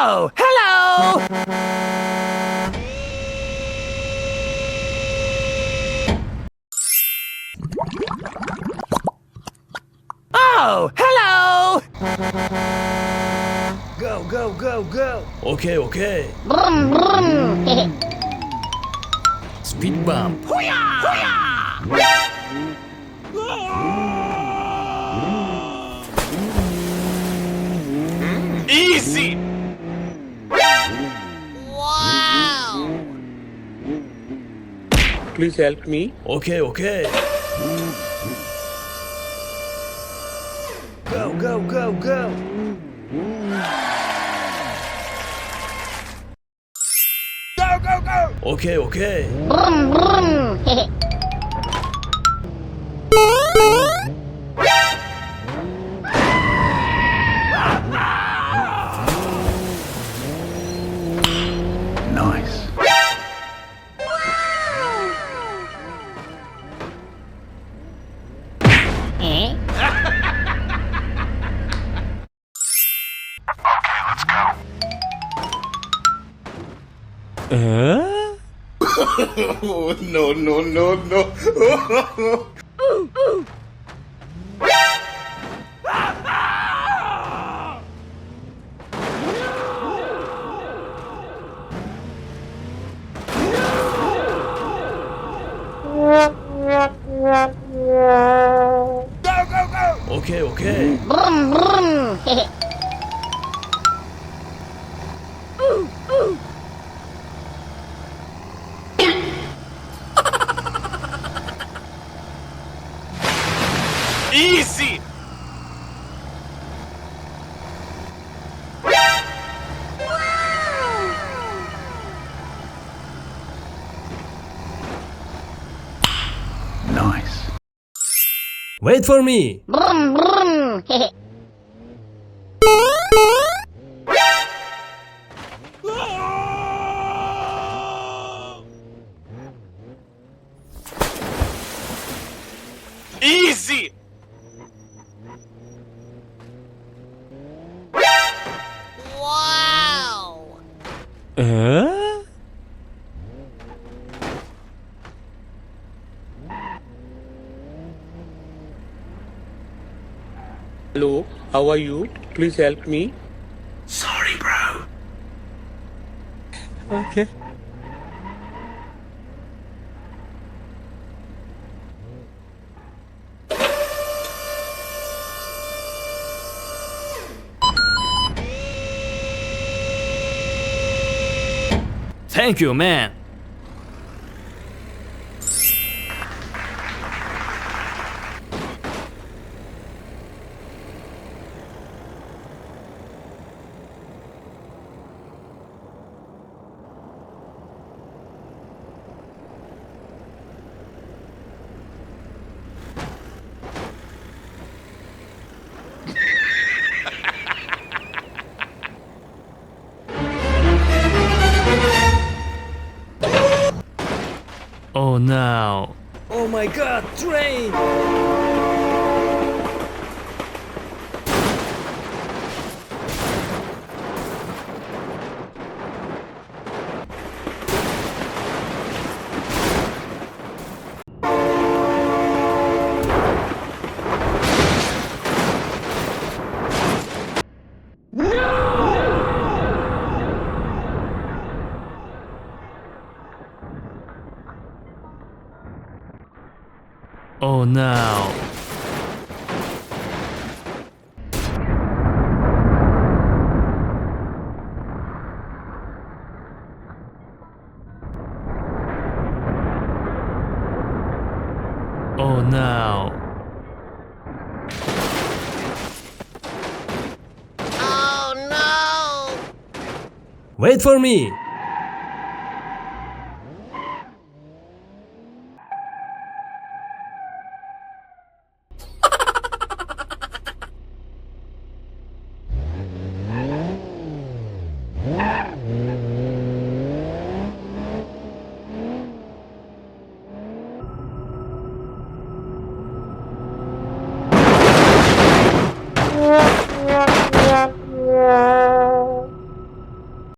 Oh, hello! Oh, hello! Go, go, go, go! Okay, okay. Brum, brum. Speed bump. Easy! Please help me. Okay, okay. Go, go, go, go! Go, go, go! Okay, okay. Brum, brum. Nice. Eh? Oh, no, no, no, no! Go, go, go! Okay, okay. Brum, brum. Easy! Nice. Wait for me. Brum, brum. Easy! Hello, how are you? Please help me. Sorry, bro. Okay. Thank you, man. Oh no. Oh my god, train! Oh no. Oh no. Oh no! Wait for me.